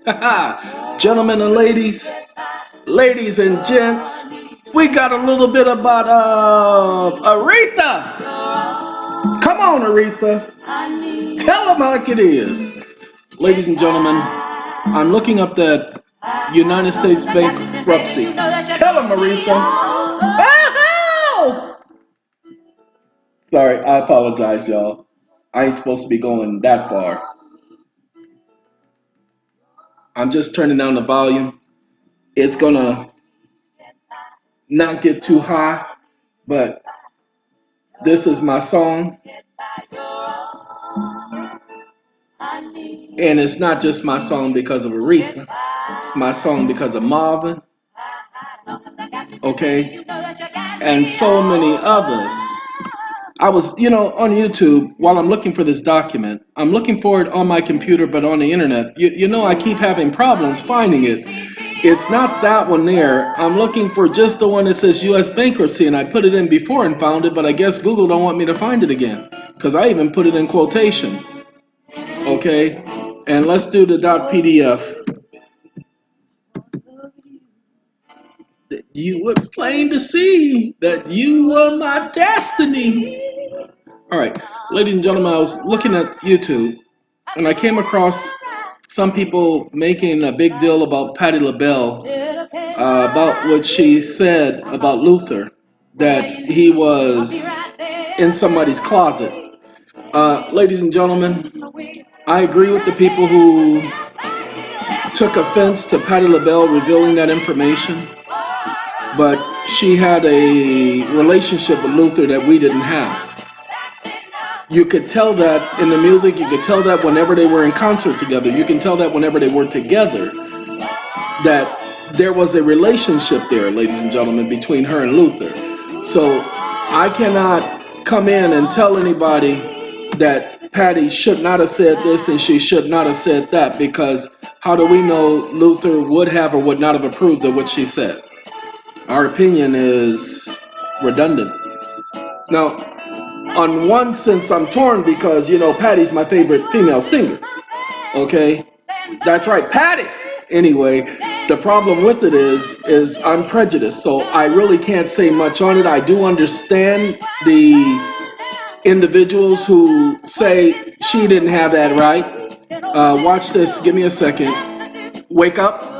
Gentlemen and ladies and gents, we got a little bit about Aretha. Come on, Aretha. Tell them like it is. Ladies and gentlemen, I'm looking up that United States bankruptcy. Tell them, Aretha. Oh! Sorry, I apologize, y'all. I ain't supposed to be going that far. I'm just turning down the volume. It's gonna not get too high, but this is my song, and it's not just my song because of Aretha. It's my song because of Marvin, okay, and so many others. I was, on YouTube while I'm looking for this document. I'm looking for it on my computer, but on the internet. I keep having problems finding it. It's not that one there. I'm looking for just the one that says U.S. bankruptcy, and I put it in before and found it, but I guess Google don't want me to find it again because I even put it in quotations. Okay, and let's do the .pdf. You were plain to see that you were my destiny. All right, ladies and gentlemen, I was looking at YouTube and I came across some people making a big deal about Patti LaBelle, about what she said about Luther, that he was in somebody's closet. Ladies and gentlemen, I agree with the people who took offense to Patti LaBelle revealing that information, but she had a relationship with Luther that we didn't have. You could tell that in the music, you could tell that whenever they were in concert together, you can tell that whenever they were together, that there was a relationship there, ladies and gentlemen, between her and Luther. So I cannot come in and tell anybody that Patty should not have said this and she should not have said that, because how do we know Luther would have or would not have approved of what she said? Our opinion is redundant. Now, on one sense, I'm torn because, Patty's my favorite female singer. Okay? That's right, Patty! Anyway, the problem with it is I'm prejudiced, so I really can't say much on it. I do understand the individuals who say she didn't have that right. Watch this. Give me a second. Wake up.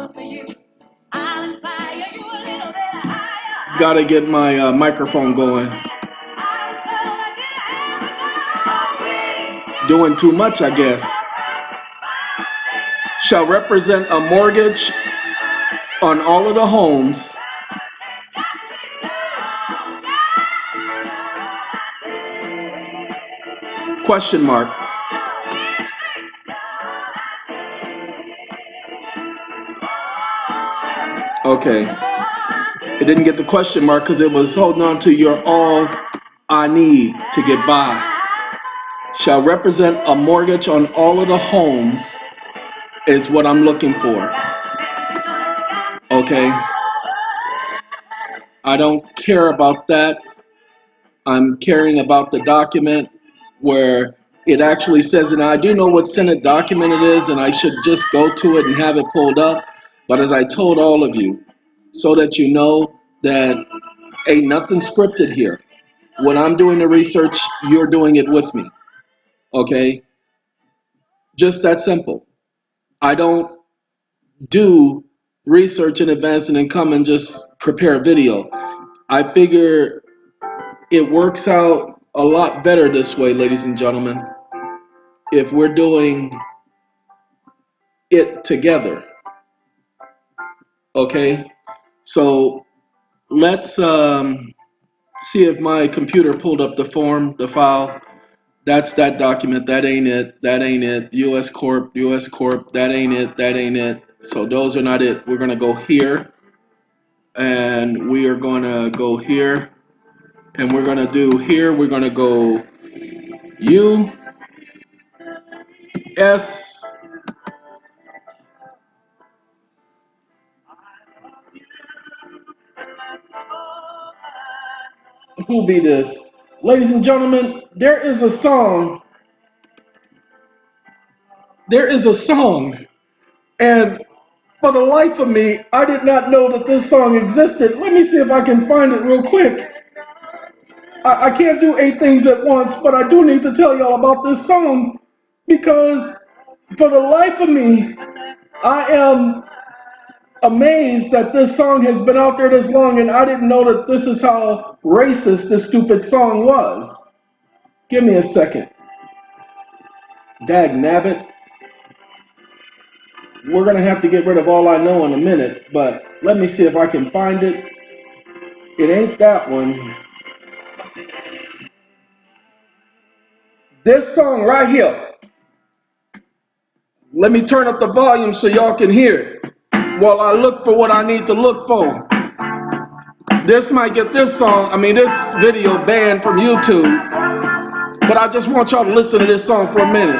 Gotta get my microphone going. Doing too much, I guess. Shall represent a mortgage on all of the homes question mark. Okay. It didn't get the question mark because it was holding on to "you're all I need to get by." Shall represent a mortgage on all of the homes is what I'm looking for. Okay. I don't care about that. I'm caring about the document where it actually says, and I do know what Senate document it is, and I should just go to it and have it pulled up. But as I told all of you, so that you know that ain't nothing scripted here. When I'm doing the research, you're doing it with me. Okay? Just that simple. I don't do research in advance and then come and just prepare a video. I figure it works out a lot better this way, ladies and gentlemen, if we're doing it together. Okay? So let's see if my computer pulled up the form, the file. That's that document. That ain't it. That ain't it. US Corp, US Corp. That ain't it. That ain't it. So those are not it. We're going to go here. And we are going to go here. And we're going to do here. We're going to go US. Who be this? Ladies and gentlemen, there is a song. There is a song And for the life of me, I did not know that this song existed. Let me see if I can find it real quick. I can't do 8 things at once, but I do need to tell y'all about this song because for the life of me, I am amazed that this song has been out there this long and I didn't know that this is how racist this stupid song was. Give me a second. Dag nabbit. We're going to have to get rid of All I Know in a minute, but let me see if I can find it. It ain't that one. This song right here. Let me turn up the volume so y'all can hear it while I look for what I need to look for. This might get this video banned from YouTube, but I just want y'all to listen to this song for a minute.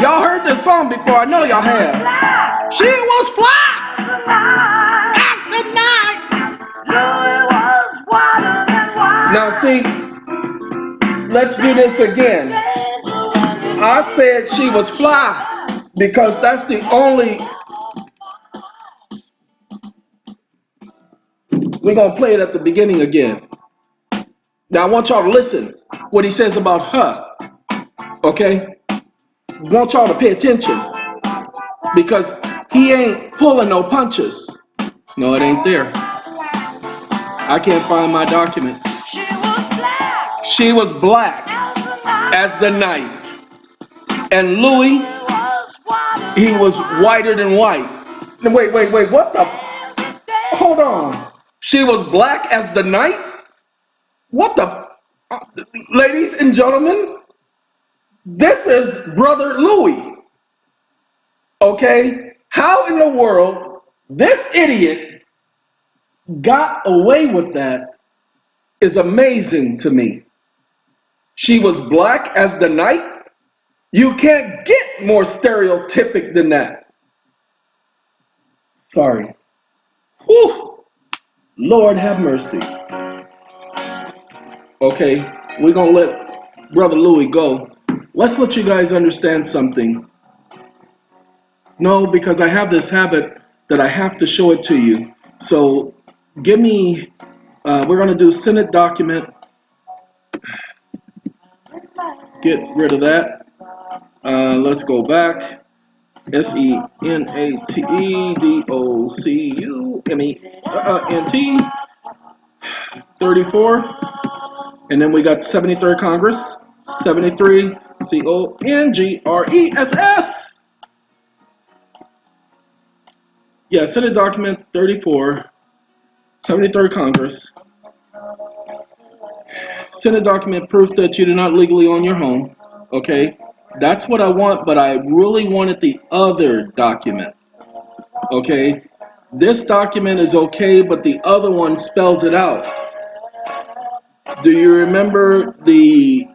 Y'all heard this song before, I know y'all have. She was fly as the night. Now see, let's do this again. I said she was fly because that's the only. We're going to play it at the beginning again. Now I want y'all to listen what he says about her. Okay? I want y'all to pay attention because he ain't pulling no punches. No, it ain't there. I can't find my document. She was black as the night. And Louis, he was whiter than white. Wait, what the? Hold on. She was black as the night? What the? Ladies and gentlemen, this is Brother Louis. Okay? How in the world this idiot got away with that is amazing to me. She was black as the night? You can't get more stereotypic than that. Sorry. Whew. Lord have mercy. Okay, we're going to let Brother Louis go. Let's let you guys understand something. No, because I have this habit that I have to show it to you. So give me, we're going to do Senate document. Get rid of that. Let's go back. SENATEDOCUMENT 34. And then we got 73rd Congress. 73 CONGRESS. Yeah, Senate document 34. 73rd Congress. Senate document proof that you do not legally own your home. Okay, that's what I want, but I really wanted the other document. Okay, this document is okay, but the other one spells it out. Do you remember the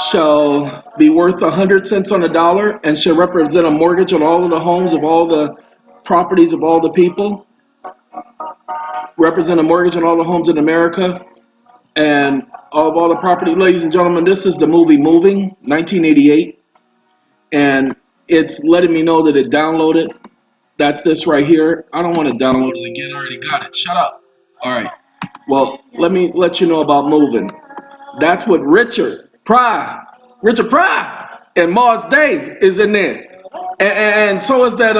shall be worth 100 cents on a dollar and shall represent a mortgage on all of the homes of all the properties of all the people? Represent a mortgage on all the homes in America and of all the property. Ladies and gentlemen, this is the movie Moving, 1988. And it's letting me know that it downloaded. That's this right here. I don't want to download it again. I already got it. Shut up. All right. Well, let me let you know about Moving. That's what Richard Pryor and Mars Day is in there. And so is that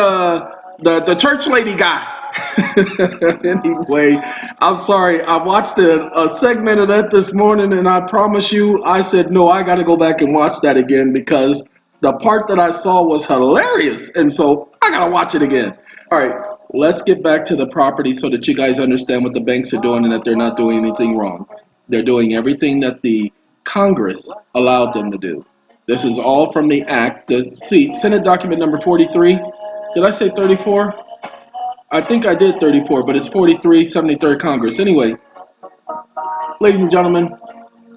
the church lady guy. Anyway, I'm sorry. I watched a segment of that this morning, and I promise you, I said, no, I got to go back and watch that again because the part that I saw was hilarious. And so I got to watch it again. All right, let's get back to the property so that you guys understand what the banks are doing and that they're not doing anything wrong. They're doing everything that the Congress allowed them to do. This is all from the act. The Senate document number 43. Did I say 34? I think I did 34, but it's 43, 73rd Congress. Anyway, ladies and gentlemen,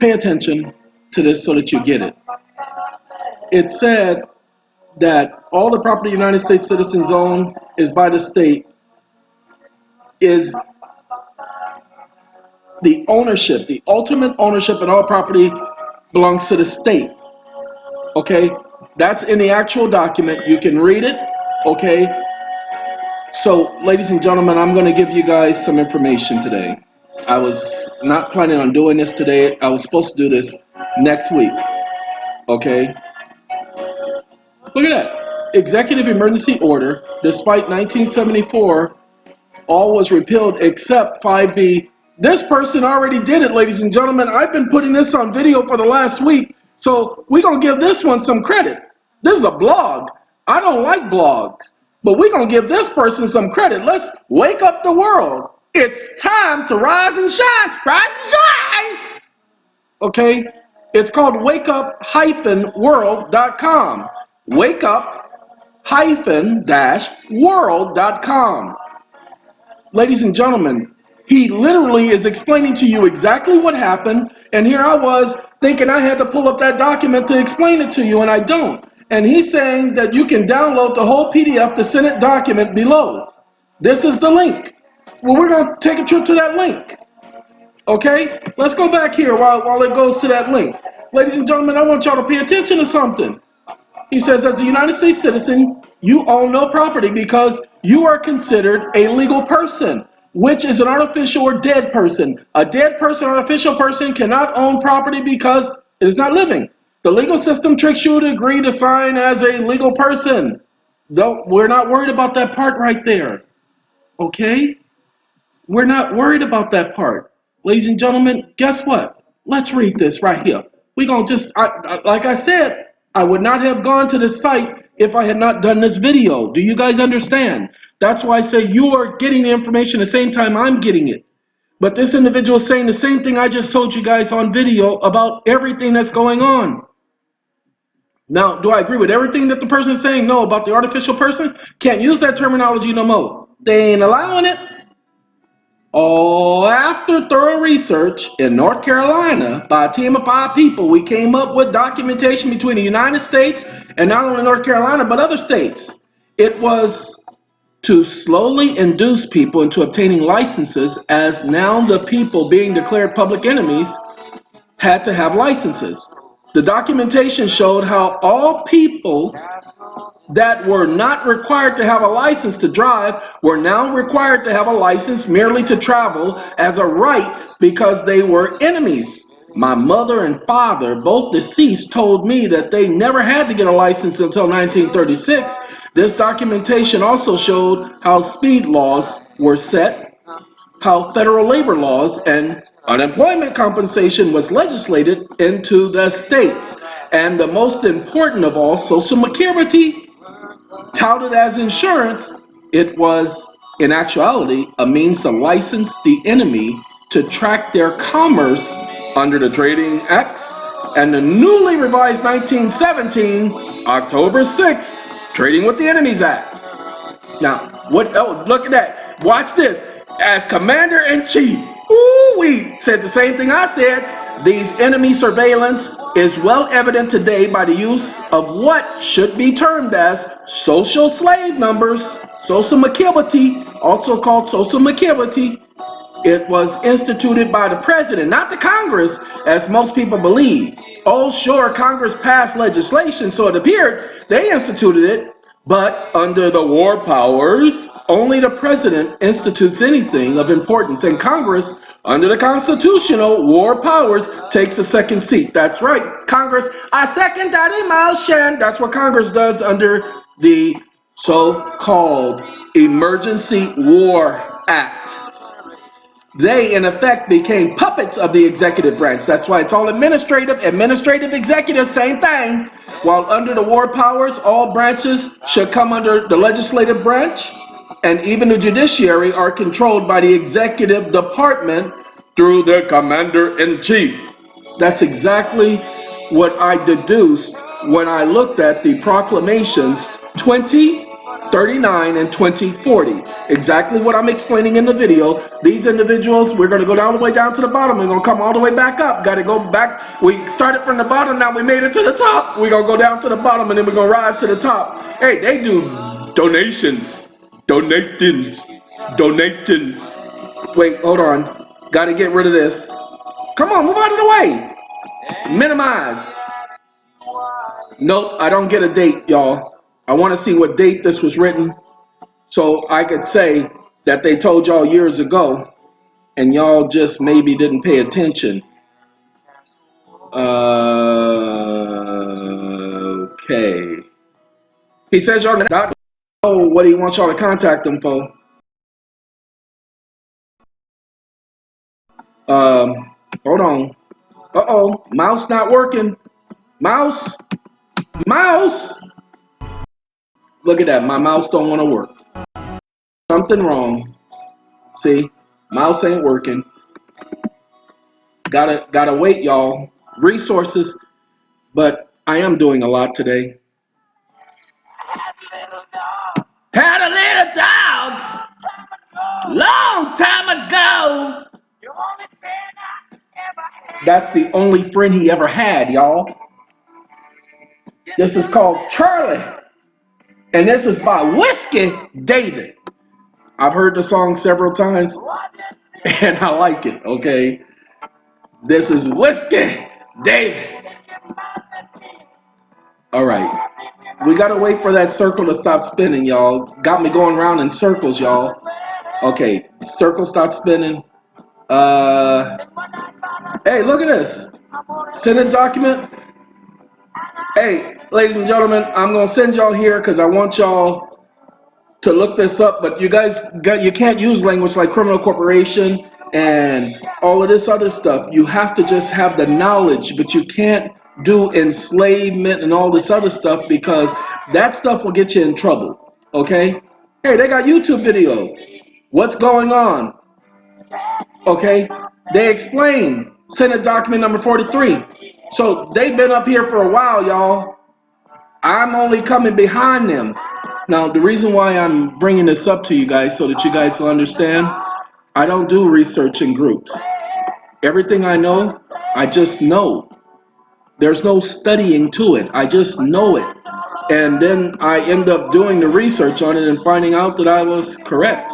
pay attention to this so that you get it. It said that all the property United States citizens own is by the state, is the ownership, the ultimate ownership in all property belongs to the state. Okay? That's in the actual document. You can read it, okay? So, ladies and gentlemen, I'm going to give you guys some information today. I was not planning on doing this today. I was supposed to do this next week, okay? Look at that. Executive emergency order, despite 1974, all was repealed except 5B. This person already did it, ladies and gentlemen. I've been putting this on video for the last week, so we're going to give this one some credit. This is a blog. I don't like blogs, but we're going to give this person some credit. Let's wake up the world. It's time to rise and shine. Rise and shine. Okay? It's called wakeup-world.com. Wakeup-world.com. Ladies and gentlemen, he literally is explaining to you exactly what happened, and here I was thinking I had to pull up that document to explain it to you, and I don't. And he's saying that you can download the whole PDF, the Senate document below. This is the link. Well, we're going to take a trip to that link. Okay? Let's go back here while it goes to that link. Ladies and gentlemen, I want y'all to pay attention to something. He says, as a United States citizen, you own no property because you are considered a legal person, which is an artificial or dead person. A dead person or artificial person cannot own property because it is not living. The legal system tricks you to agree to sign as a legal person. We're not worried about that part right there. Okay? We're not worried about that part. Ladies and gentlemen, guess what? Let's read this right here. We're going to just, like I said, I would not have gone to this site if I had not done this video. Do you guys understand? That's why I say you are getting the information the same time I'm getting it. But this individual is saying the same thing I just told you guys on video about everything that's going on. Now, do I agree with everything that the person is saying? No, about the artificial person? Can't use that terminology no more. They ain't allowing it. Oh, after thorough research in North Carolina by a team of 5 people, we came up with documentation between the United States and not only North Carolina, but other states. It was to slowly induce people into obtaining licenses, as now the people being declared public enemies had to have licenses. The documentation showed how all people that were not required to have a license to drive were now required to have a license merely to travel as a right because they were enemies. My mother and father, both deceased, told me that they never had to get a license until 1936. This documentation also showed how speed laws were set, how federal labor laws and unemployment compensation was legislated into the states, and the most important of all, Social Security. Touted as insurance, it was in actuality a means to license the enemy to track their commerce under the Trading Acts and the newly revised 1917 October 6th Trading with the Enemies Act. Now, what? Oh, look at that. Watch this. As Commander-in-Chief, we said the same thing I said. These enemy surveillance is well evident today by the use of what should be termed as social slave numbers, Social Security, also called Social Security. It was instituted by the president, not the Congress, as most people believe. Oh, sure, Congress passed legislation, so it appeared they instituted it. But under the war powers, only the president institutes anything of importance, and Congress, under the constitutional war powers, takes a second seat. That's right, Congress. I second that emotion. That's what Congress does under the so-called Emergency War Act. They, in effect, became puppets of the executive branch. That's why it's all administrative, executive, same thing. While under the war powers, all branches should come under the legislative branch, and even the judiciary are controlled by the executive department through the commander-in-chief. That's exactly what I deduced when I looked at the proclamations 2039 and 2040. Exactly what I'm explaining in the video. These individuals, we're going to go all the way down to the bottom. We're going to come all the way back up. Got to go back. We started from the bottom. Now we made it to the top. We're going to go down to the bottom, and then we're going to rise to the top. Hey, they do donations. Donations. Wait, hold on. Got to get rid of this. Come on, move out of the way. Minimize. Nope, I don't get a date, y'all. I want to see what date this was written so I could say that they told y'all years ago and y'all just maybe didn't pay attention. Okay. He says y'all not know what he wants y'all to contact him for. Hold on. Uh-oh, mouse not working. Mouse, mouse. Look at that, my mouse don't want to work. Something wrong. See, mouse ain't working. Gotta wait, y'all. Resources, but I am doing a lot today. Had a little dog long time ago. That's the only friend he ever had, y'all. This is called Charlie. And this is by Whiskey David. I've heard the song several times and I like it, okay? This is Whiskey David. All right. We got to wait for that circle to stop spinning, y'all. Got me going around in circles, y'all. Okay, circle stop spinning. Hey, look at this. Send a document. Hey, ladies and gentlemen, I'm going to send y'all here because I want y'all to look this up, but you can't use language like criminal corporation and all of this other stuff. You have to just have the knowledge, but you can't do enslavement and all this other stuff because that stuff will get you in trouble. Okay? Hey, they got YouTube videos. What's going on? Okay? They explain. Senate document number 43. So they've been up here for a while, y'all. I'm only coming behind them. Now, the reason why I'm bringing this up to you guys so that you guys will understand, I don't do research in groups. Everything I know, I just know. There's no studying to it. I just know it. And then I end up doing the research on it and finding out that I was correct.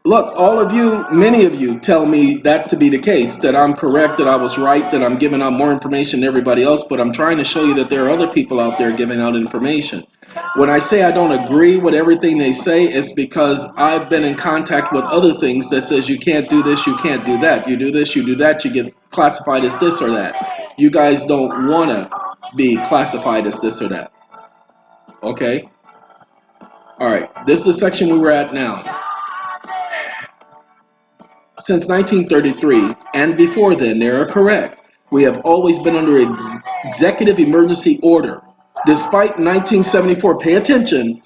Look, all of you, many of you tell me that to be the case, that I'm correct, that I was right, that I'm giving out more information than everybody else, but I'm trying to show you that there are other people out there giving out information. When I say I don't agree with everything they say, it's because I've been in contact with other things that says you can't do this, you can't do that. You do this, you do that, you get classified as this or that. You guys don't want to be classified as this or that. Okay? All right, this is the section we were at now. Since 1933, and before then, they are correct. We have always been under executive emergency order. Despite 1974, pay attention,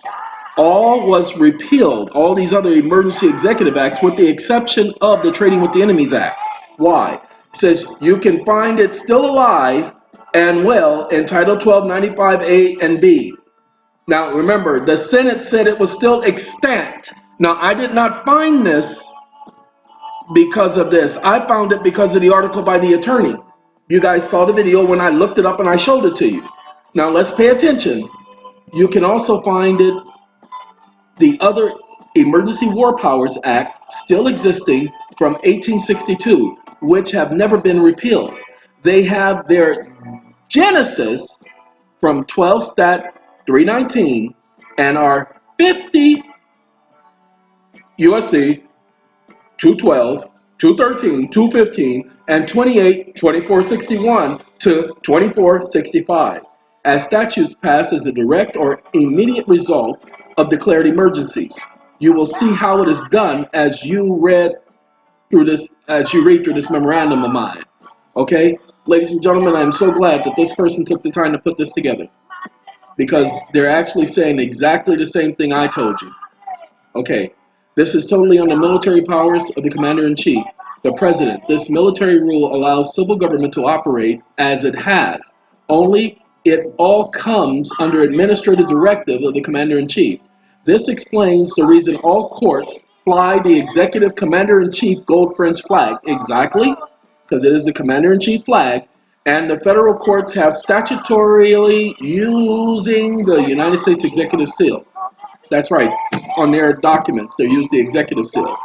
all was repealed, all these other emergency executive acts, with the exception of the Trading with the Enemies Act. Why? It says you can find it still alive and well in Title 12, 95A and B. Now remember, the Senate said it was still extant. Now I did not find this because of this. I found it because of the article by the attorney. You guys saw the video when I looked it up and I showed it to you. Now let's pay attention. You can also find it, the other Emergency War Powers Act still existing from 1862, which have never been repealed. They have their genesis from 12 Stat 319 and are 50 USC 212, 213, 215, and 28, 2461 to 2465 as statutes passed as a direct or immediate result of declared emergencies. You will see how it is done as you read through this memorandum of mine. Okay? Ladies and gentlemen, I'm so glad that this person took the time to put this together because they're actually saying exactly the same thing I told you. Okay. This is totally under military powers of the Commander-in-Chief, the President. This military rule allows civil government to operate as it has. Only it all comes under administrative directive of the Commander-in-Chief. This explains the reason all courts fly the Executive Commander-in-Chief gold French flag. Exactly, because it is the Commander-in-Chief flag. And the federal courts have statutorily using the United States Executive Seal. That's right. On their documents, they use the executive seal.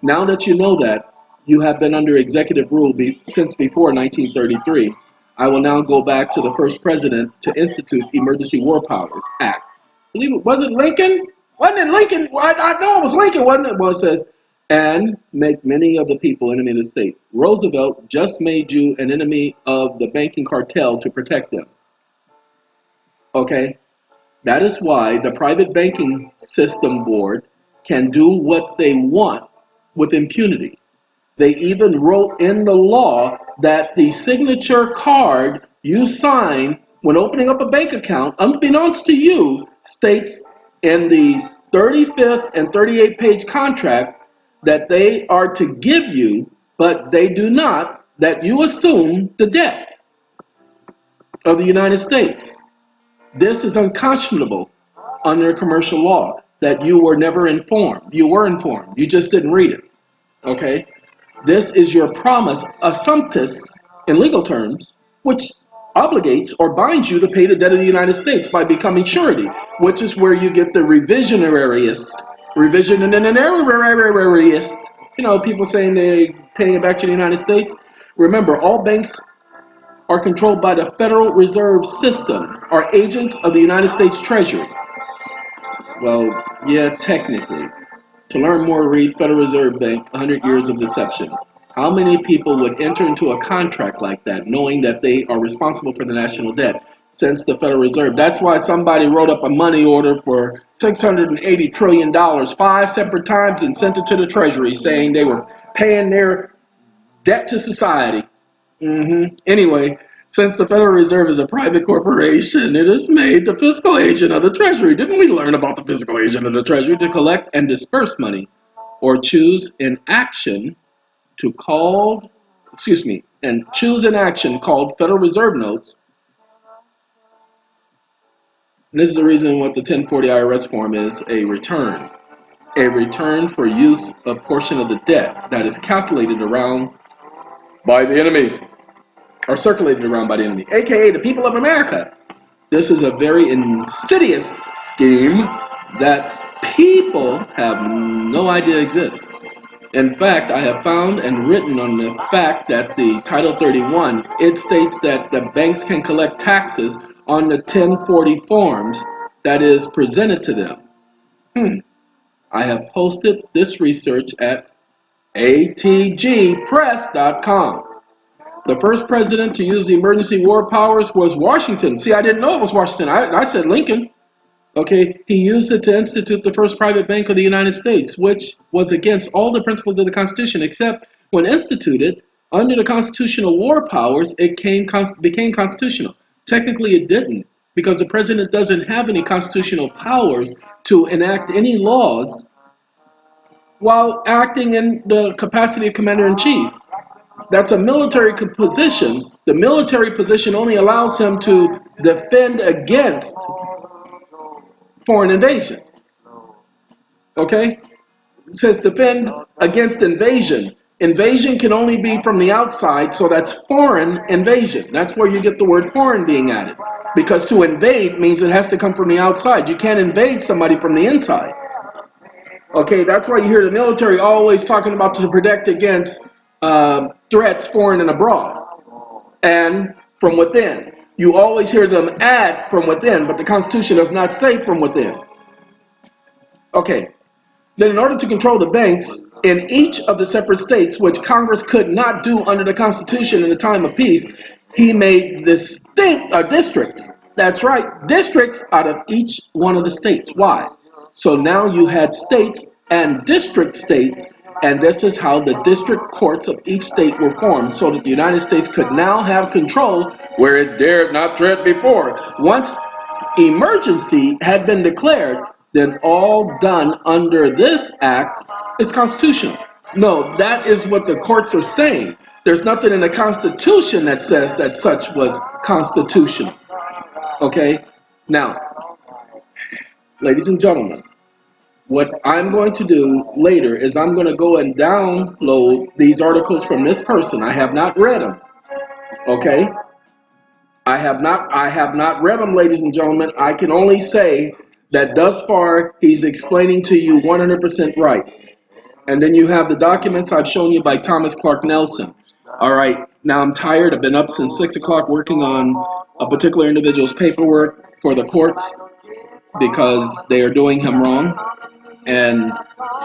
Now that you know that, you have been under executive rule since before 1933. I will now go back to the first president to institute Emergency War Powers Act. I believe it wasn't Lincoln? Wasn't it Lincoln? Well, I know it was Lincoln, wasn't it? Well, it says, and make many of the people enemy of the state. Roosevelt just made you an enemy of the banking cartel to protect them. Okay? That is why the private banking system board can do what they want with impunity. They even wrote in the law that the signature card you sign when opening up a bank account, unbeknownst to you, states in the 35th and 38th page contract that they are to give you, but they do not, that you assume the debt of the United States. This is unconscionable under commercial law, that you were never informed. You were informed. You just didn't read it. Okay? This is your promise, assumptus, in legal terms, which obligates or binds you to pay the debt of the United States by becoming surety, which is where you get the revisionariist, people saying they're paying it back to the United States. Remember, all banks are controlled by the Federal Reserve System, are agents of the United States Treasury. Well, yeah, technically. To learn more, read Federal Reserve Bank, 100 Years of Deception. How many people would enter into a contract like that knowing that they are responsible for the national debt since the Federal Reserve? That's why somebody wrote up a money order for $680 trillion 5 separate times and sent it to the Treasury saying they were paying their debt to society. Anyway, since the Federal Reserve is a private corporation, it is made the fiscal agent of the Treasury. Didn't we learn about the fiscal agent of the Treasury to collect and disperse money, or choose an action called Federal Reserve notes? And this is the reason what the 1040 IRS form is: a return for use of portion of the debt that is calculated around by the enemy, or circulated around by the enemy, aka the people of America. This is a very insidious scheme that people have no idea exists. In fact, I have found and written on the fact that the Title 31, it states that the banks can collect taxes on the 1040 forms that is presented to them. I have posted this research at atgpress.com. The first president to use the emergency war powers was Washington. See, I didn't know it was Washington. I said Lincoln. Okay, he used it to institute the first private bank of the United States, which was against all the principles of the Constitution, except when instituted under the constitutional war powers, it became constitutional. Technically, it didn't, because the president doesn't have any constitutional powers to enact any laws while acting in the capacity of commander-in-chief. That's a military position. The military position only allows him to defend against foreign invasion. Okay? It says defend against invasion. Invasion can only be from the outside, so that's foreign invasion. That's where you get the word foreign being added. Because to invade means it has to come from the outside. You can't invade somebody from the inside. Okay, that's why you hear the military always talking about to protect against threats foreign and abroad and from within. You always hear them add from within, but the Constitution does not say from within. Okay, then in order to control the banks in each of the separate states, which Congress could not do under the Constitution in the time of peace, he made distinct districts. That's right, districts out of each one of the states. Why? So now you had states and district states, and this is how the district courts of each state were formed, so that the United States could now have control where it dared not tread before. Once emergency had been declared, then all done under this act is constitutional. No, that is what the courts are saying. There's nothing in the Constitution that says that such was constitutional. Okay? Now, ladies and gentlemen, what I'm going to do later is I'm going to go and download these articles from this person. I have not read them. Okay? I have not read them, ladies and gentlemen. I can only say that thus far he's explaining to you 100% right. And then you have the documents I've shown you by Thomas Clark Nelson. All right. Now I'm tired. I've been up since 6 o'clock working on a particular individual's paperwork for the courts because they are doing him wrong. And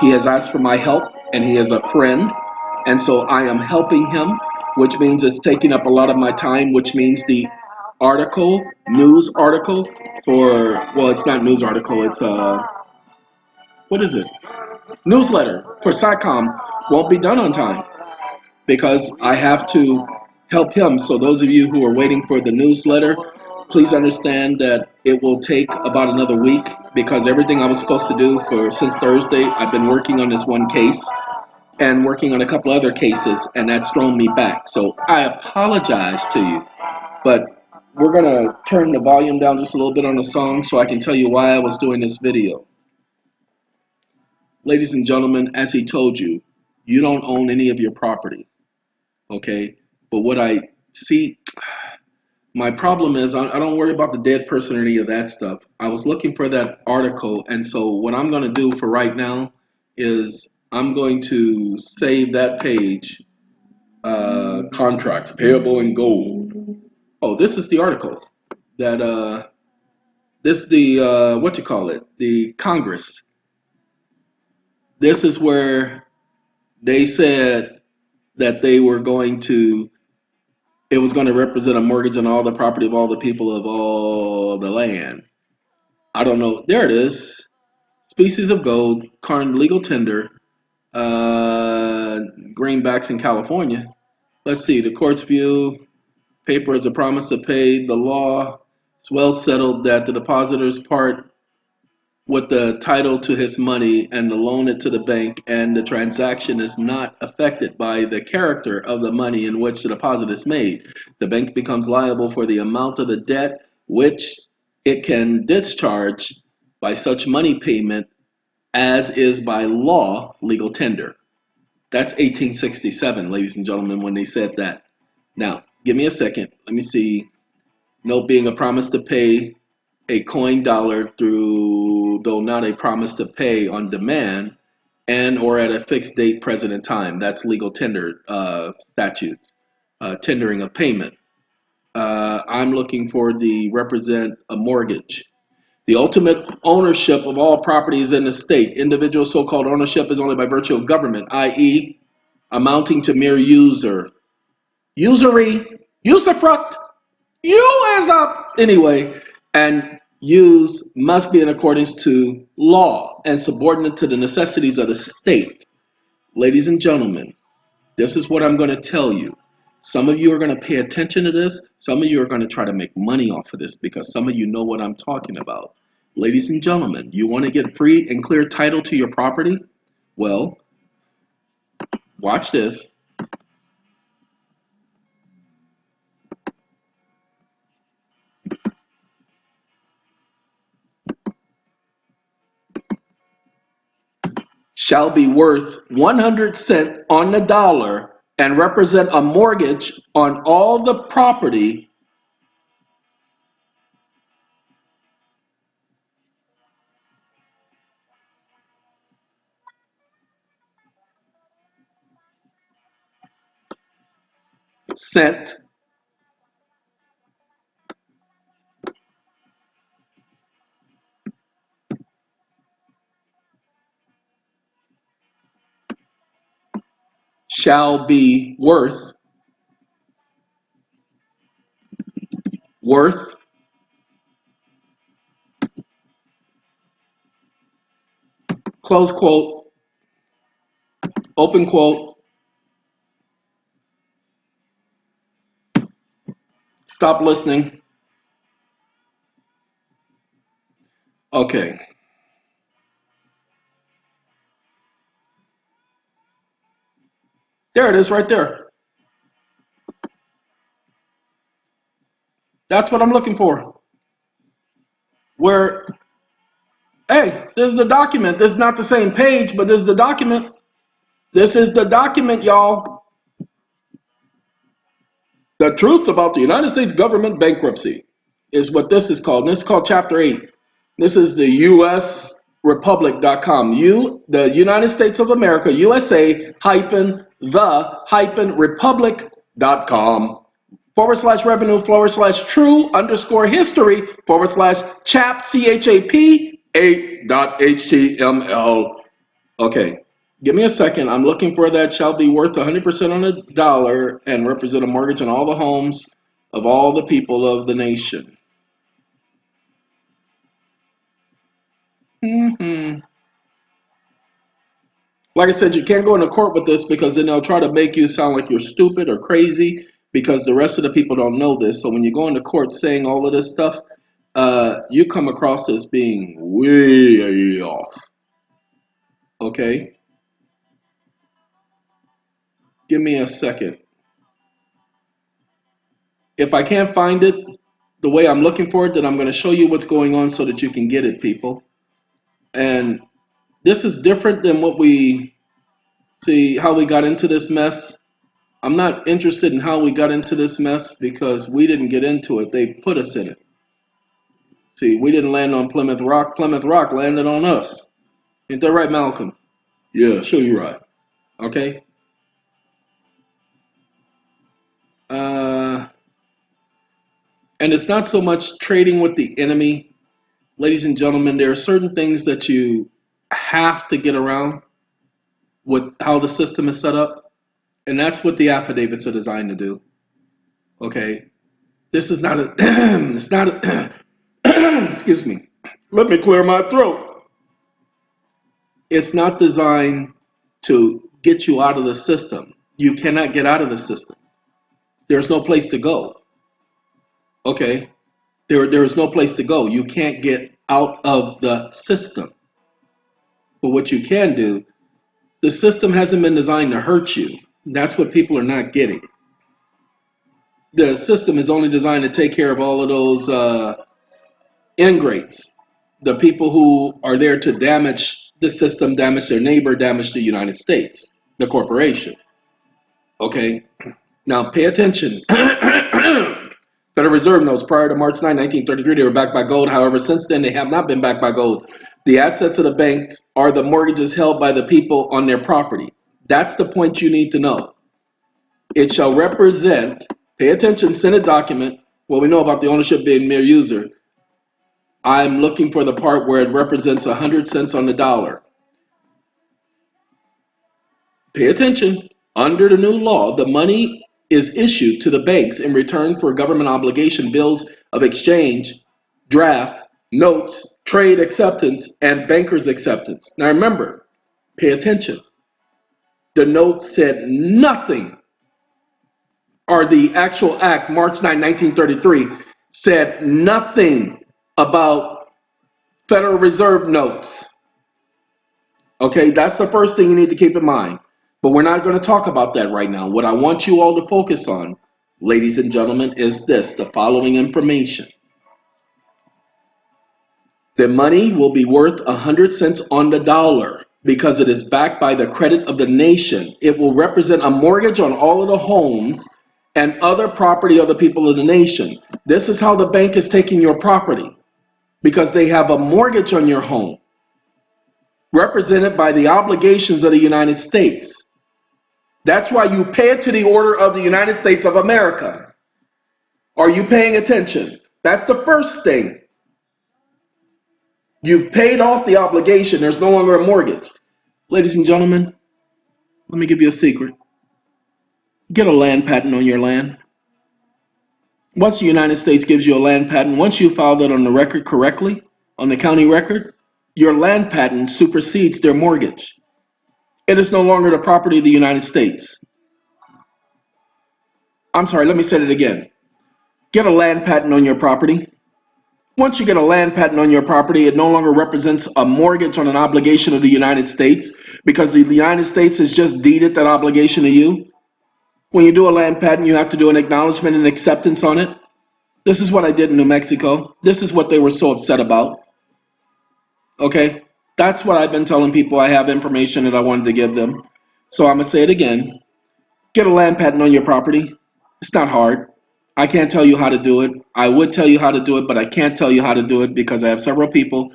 he has asked for my help, and he is a friend. And so I am helping him, which means it's taking up a lot of my time, which means the article, news article for, well, it's not news article, it's what is it? Newsletter for SATCOM won't be done on time because I have to help him. So those of you who are waiting for the newsletter, please understand that it will take about another week because everything I was supposed to do for since Thursday, I've been working on this one case and working on a couple other cases, and that's thrown me back. So I apologize to you, but we're gonna turn the volume down just a little bit on the song so I can tell you why I was doing this video. Ladies and gentlemen, as he told you, you don't own any of your property, okay? But what I see, my problem is I don't worry about the dead person or any of that stuff. I was looking for that article, and so what I'm going to do for right now is I'm going to save that page, contracts payable in gold. Oh, this is the article that this is the what you call it, the Congress. This is where they said that they were going to, it was going to represent a mortgage on all the property of all the people of all the land. I don't know. There it is. Species of gold, current legal tender, greenbacks in California. Let's see. The court's view, paper is a promise to pay the law. It's well settled that the depositor's part with the title to his money and to loan it to the bank, and the transaction is not affected by the character of the money in which the deposit is made. The bank becomes liable for the amount of the debt which it can discharge by such money payment as is by law legal tender. That's 1867, ladies and gentlemen, when they said that. Now, give me a second. Let me see. Note being a promise to pay a coin dollar through, though not a promise to pay on demand and or at a fixed date present in time. That's legal tender statutes, tendering of payment. I'm looking for the represent a mortgage. The ultimate ownership of all properties in the state. Individual so-called ownership is only by virtue of government, i.e. amounting to mere usury, usufruct, you is up anyway, and use must be in accordance to law and subordinate to the necessities of the state. Ladies and gentlemen, this is what I'm going to tell you. Some of you are going to pay attention to this. Some of you are going to try to make money off of this because some of you know what I'm talking about. Ladies and gentlemen, you want to get free and clear title to your property? Well, watch this. Shall be worth 100 cents on the dollar and represent a mortgage on all the property sent shall be worth, close quote, open quote, stop listening. Okay, there it is right there. That's what I'm looking for. Where, hey, this is the document. This is not the same page, but this is the document. This is the document, y'all. The truth about the United States government bankruptcy is what this is called. And this is called Chapter 8. This is the US Republic.com. The United States of America, USA hyphen the hyphen Republic revenue/true_history/chap chap8.html. Okay, give me a second. I'm looking for that shall be worth 100% on a dollar and represent a mortgage on all the homes of all the people of the nation. Hmm. Like I said, you can't go into court with this because then they'll try to make you sound like you're stupid or crazy because the rest of the people don't know this. So when you go into court saying all of this stuff, you come across as being way off. Okay, give me a second. If I can't find it the way I'm looking for it, then I'm going to show you what's going on so that you can get it, people. And this is different than what we see, how we got into this mess. I'm not interested in how we got into this mess because we didn't get into it. They put us in it. See, we didn't land on Plymouth Rock. Plymouth Rock landed on us. Ain't that right, Malcolm? Yeah, sure you're right. Okay. Uh, and it's not so much trading with the enemy. Ladies and gentlemen, there are certain things that you have to get around with how the system is set up. And that's what the affidavits are designed to do. Okay. This is not a, it's not a, excuse me. Let me clear my throat. It's not designed to get you out of the system. You cannot get out of the system. There's no place to go. Okay. There is no place to go. You can't get out of the system. But what you can do, the system hasn't been designed to hurt you. That's what people are not getting. The system is only designed to take care of all of those ingrates, the people who are there to damage the system, damage their neighbor, damage the United States, the corporation. Okay, now pay attention. Federal Reserve notes prior to March 9, 1933, they were backed by gold. However, since then, they have not been backed by gold. The assets of the banks are the mortgages held by the people on their property. That's the point you need to know. It shall represent, pay attention, Senate document. Well, we know about the ownership being mere user. I'm looking for the part where it represents 100 cents on the dollar. Pay attention. Under the new law, the money is issued to the banks in return for government obligation, bills of exchange, drafts, notes, trade acceptance, and banker's acceptance. Now remember, pay attention. The note said nothing, or the actual act, March 9, 1933, said nothing about Federal Reserve notes. Okay, that's the first thing you need to keep in mind. But we're not going to talk about that right now. What I want you all to focus on, ladies and gentlemen, is this, the following information. The money will be worth 100 cents on the dollar because it is backed by the credit of the nation. It will represent a mortgage on all of the homes and other property of the people of the nation. This is how the bank is taking your property because they have a mortgage on your home, represented by the obligations of the United States. That's why you pay it to the order of the United States of America. Are you paying attention? That's the first thing. You've paid off the obligation. There's no longer a mortgage. Ladies and gentlemen, let me give you a secret. Get a land patent on your land. Once the United States gives you a land patent, once you file that on the record correctly, on the county record, your land patent supersedes their mortgage. It is no longer the property of the United States. I'm sorry, let me say it again. Get a land patent on your property. Once you get a land patent on your property, it no longer represents a mortgage on an obligation of the United States because the United States has just deeded that obligation to you. When you do a land patent, you have to do an acknowledgement and acceptance on it. This is what I did in New Mexico. This is what they were so upset about. Okay? That's what I've been telling people. I have information that I wanted to give them. So I'm going to say it again. Get a land patent on your property. It's not hard. I can't tell you how to do it. I would tell you how to do it, but I can't tell you how to do it because I have several people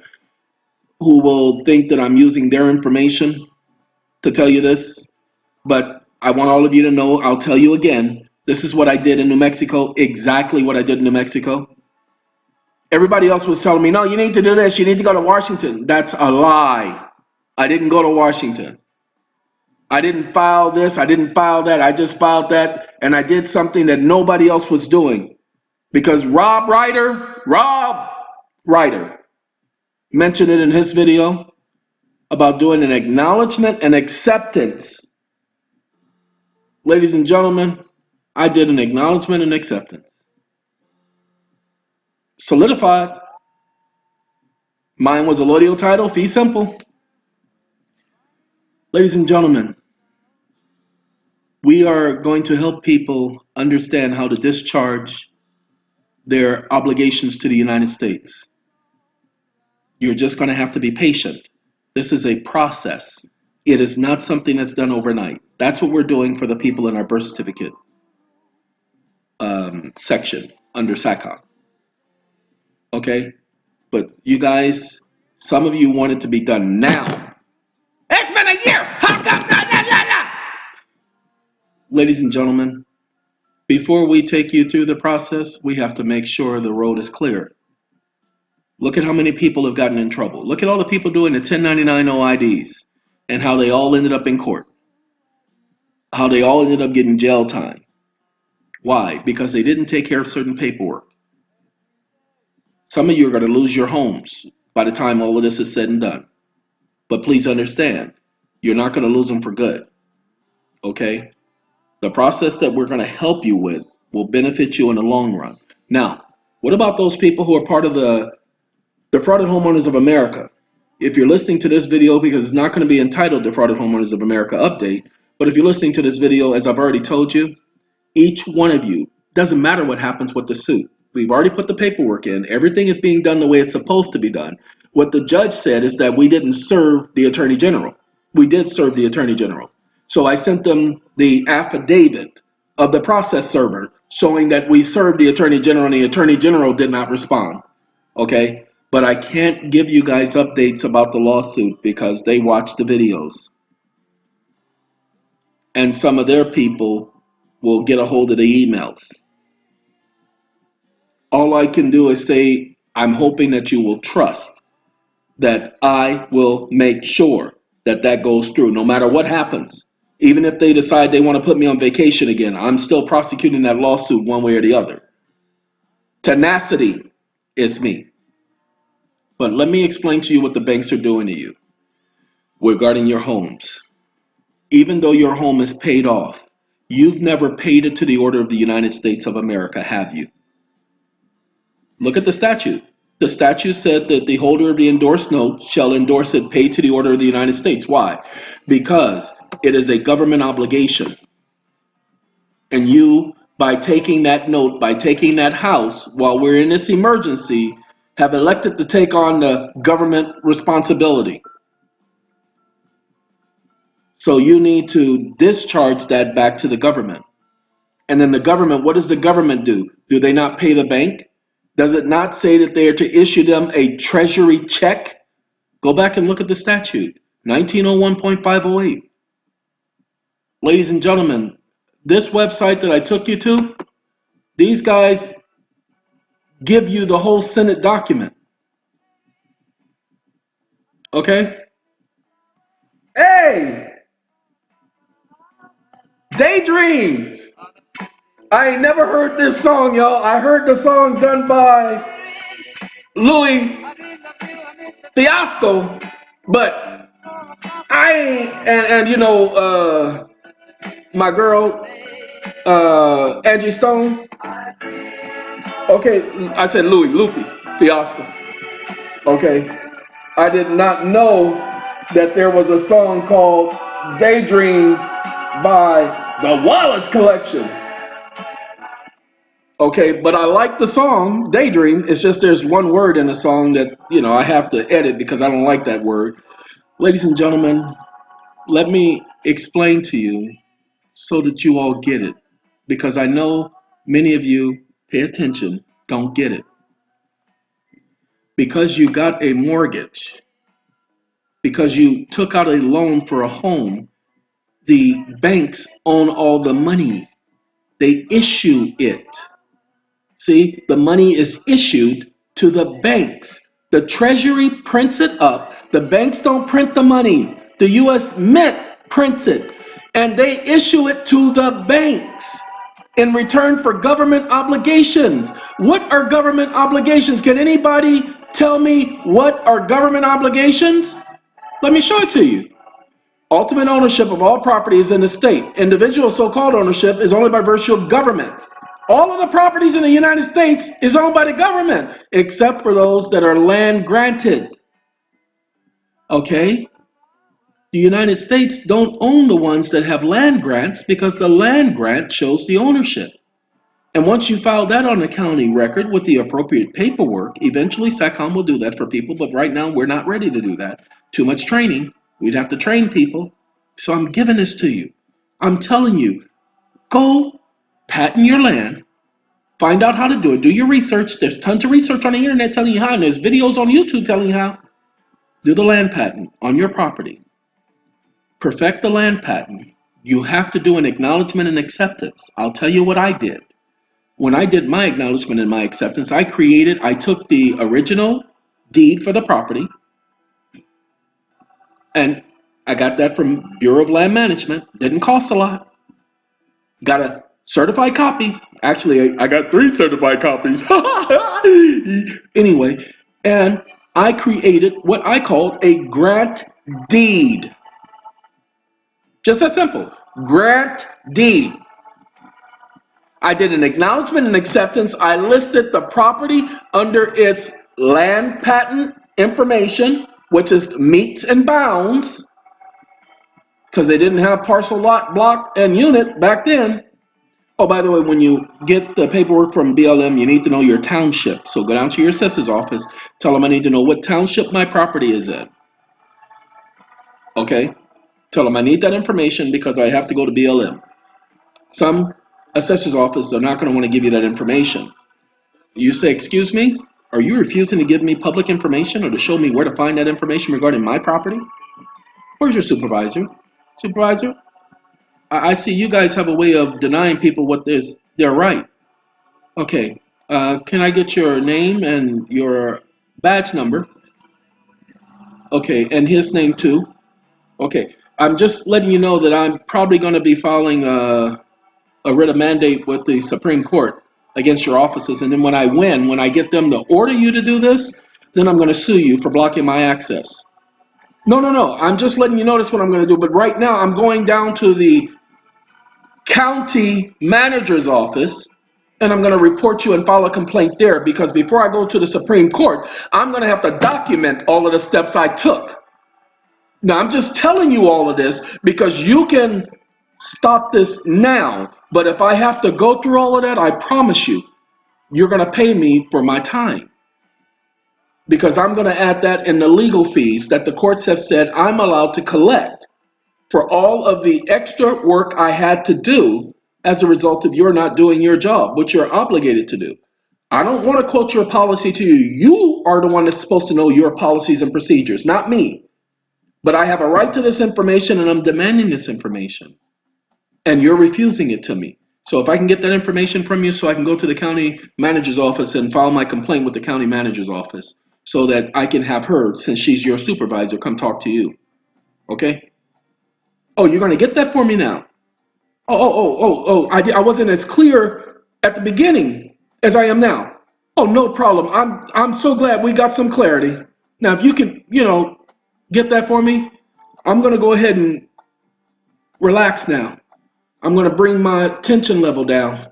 who will think that I'm using their information to tell you this. But I want all of you to know, I'll tell you again, This is what I did in New Mexico, exactly what I did in New Mexico. Everybody else was telling me, no, you need to do this, you need to go to Washington. That's a lie. I didn't go to Washington. I didn't file this, I didn't file that, I just filed that, and I did something that nobody else was doing. Because Rob Ryder mentioned it in his video about doing an acknowledgement and acceptance. Ladies and gentlemen, I did an acknowledgement and acceptance. Solidified. Mine was a Lodio title, fee simple. Ladies and gentlemen, we are going to help people understand how to discharge their obligations to the United States. You're just going to have to be patient. This is a process. It is not something that's done overnight. That's what we're doing for the people in our birth certificate section under SACON. Okay? But you guys, some of you want it to be done now. It's been a year! Ladies and gentlemen, before we take you through the process, we have to make sure the road is clear. Look at how many people have gotten in trouble. Look at all the people doing the 1099 OIDs and how they all ended up in court. How they all ended up getting jail time. Why? Because they didn't take care of certain paperwork. Some of you are going to lose your homes by the time all of this is said and done. But please understand, you're not going to lose them for good. Okay? The process that we're going to help you with will benefit you in the long run. Now, what about those people who are part of the Defrauded Homeowners of America? If you're listening to this video, because it's not going to be entitled Defrauded Homeowners of America Update, but if you're listening to this video, as I've already told you, each one of you, doesn't matter what happens with the suit. We've already put the paperwork in. Everything is being done the way it's supposed to be done. What the judge said is that we didn't serve the Attorney General. We did serve the Attorney General. So I sent them the affidavit of the process server showing that we served the Attorney General, and the Attorney General did not respond. Okay? But I can't give you guys updates about the lawsuit because they watch the videos. And some of their people will get a hold of the emails. All I can do is say, I'm hoping that you will trust that I will make sure that that goes through, no matter what happens. Even if they decide they want to put me on vacation again, I'm still prosecuting that lawsuit one way or the other. Tenacity is me. But let me explain to you what the banks are doing to you regarding your homes. Even though your home is paid off, you've never paid it to the order of the United States of America, have you? Look at the statute. The statute said that the holder of the endorsed note shall endorse it paid to the order of the United States. Why? Because it is a government obligation. And you, by taking that note, by taking that house, while we're in this emergency, have elected to take on the government responsibility. So you need to discharge that back to the government. And then the government, what does the government do? Do they not pay the bank? Does it not say that they are to issue them a treasury check? Go back and look at the statute, 1901.508. Ladies and gentlemen, this website that I took you to, these guys give you the whole Senate document. Okay? Hey! Daydreams! I ain't never heard this song, y'all. I heard the song done by Louis Fiasco, but I ain't, and you know, my girl, Angie Stone. Okay, I said Lupe Fiasco. Okay, I did not know that there was a song called Daydream by the Wallace Collection. Okay, but I like the song Daydream. It's just there's one word in the song that, you know, I have to edit because I don't like that word. Ladies and gentlemen, let me explain to you so that you all get it, because I know many of you, pay attention, don't get it. Because you got a mortgage, because you took out a loan for a home, the banks own all the money. They issue it. See, the money is issued to the banks. The Treasury prints it up. The banks don't print the money. The U.S. Mint prints it. And they issue it to the banks in return for government obligations. What are government obligations? Can anybody tell me what are government obligations? Let me show it to you. Ultimate ownership of all property is in the state. Individual so-called ownership is only by virtue of government. All of the properties in the United States is owned by the government, except for those that are land granted. Okay? The United States don't own the ones that have land grants because the land grant shows the ownership. And once you file that on the county record with the appropriate paperwork, eventually SACOM will do that for people, but right now we're not ready to do that. Too much training. We'd have to train people. So I'm giving this to you. I'm telling you, go patent your land, find out how to do it, do your research. There's tons of research on the internet telling you how, and there's videos on YouTube telling you how. Do the land patent on your property. Perfect the land patent. You have to do an acknowledgement and acceptance. I'll tell you what I did. When I did my acknowledgement and my acceptance, I took the original deed for the property, and I got that from Bureau of Land Management. Didn't cost a lot. Got a certified copy. Actually, I got 3 certified copies. Anyway, and I created what I called a grant deed. Just that simple. Grant deed. I did an acknowledgement and acceptance. I listed the property under its land patent information, which is meets and bounds, because they didn't have parcel, lot, block, and unit back then. Oh, by the way, when you get the paperwork from BLM, you need to know your township. So go down to your assessor's office, tell them I need to know what township my property is in. Okay? Tell them I need that information because I have to go to BLM. Some assessor's offices are not going to want to give you that information. You say, excuse me, are you refusing to give me public information or to show me where to find that information regarding my property? Where's your supervisor? Supervisor, I see you guys have a way of denying people what is their right. Okay, can I get your name and your badge number? Okay, and his name too. Okay, I'm just letting you know that I'm probably going to be filing a writ of mandate with the Supreme Court against your offices, and then when I get them to order you to do this, then I'm going to sue you for blocking my access. No, I'm just letting you know that's what I'm going to do, but right now I'm going down to the county manager's office, and I'm going to report you and file a complaint there, because before I go to the Supreme Court, I'm going to have to document all of the steps I took. Now, I'm just telling you all of this because you can stop this now, but if I have to go through all of that, I promise you, you're going to pay me for my time, because I'm going to add that in the legal fees that the courts have said I'm allowed to collect for all of the extra work I had to do as a result of your not doing your job, which you're obligated to do. I don't want to quote your policy to you. You are the one that's supposed to know your policies and procedures, not me. But I have a right to this information, and I'm demanding this information. And you're refusing it to me. So if I can get that information from you so I can go to the county manager's office and file my complaint with the county manager's office so that I can have her, since she's your supervisor, come talk to you. Okay? Oh, you're going to get that for me now? I wasn't as clear at the beginning as I am now. Oh, no problem. I'm so glad we got some clarity. Now, if you can, get that for me, I'm going to go ahead and relax now. I'm going to bring my tension level down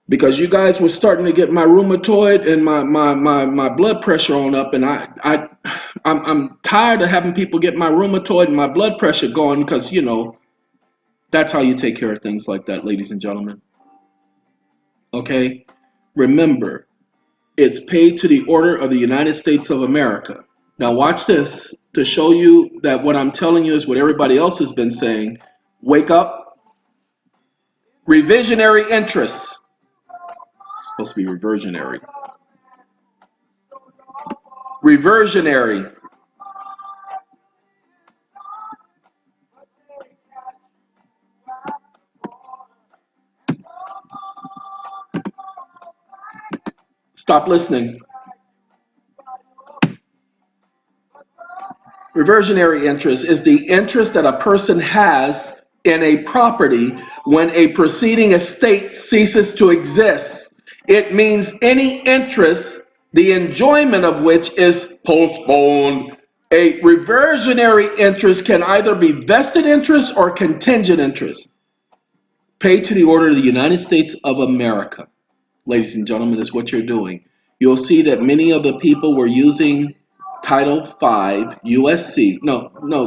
because you guys were starting to get my rheumatoid and my blood pressure on up, and I'm tired of having people get my rheumatoid and my blood pressure going because, that's how you take care of things like that, ladies and gentlemen. Okay? Remember, it's paid to the order of the United States of America. Now watch this to show you that what I'm telling you is what everybody else has been saying. Wake up. Revisionary interests. It's supposed to be reversionary. Reversionary. Stop listening. Reversionary interest is the interest that a person has in a property when a preceding estate ceases to exist. It means any interest, the enjoyment of which is postponed. A reversionary interest can either be vested interest or contingent interest. Paid to the order of the United States of America. Ladies and gentlemen, is what you're doing. You'll see that many of the people were using Title 5 USC,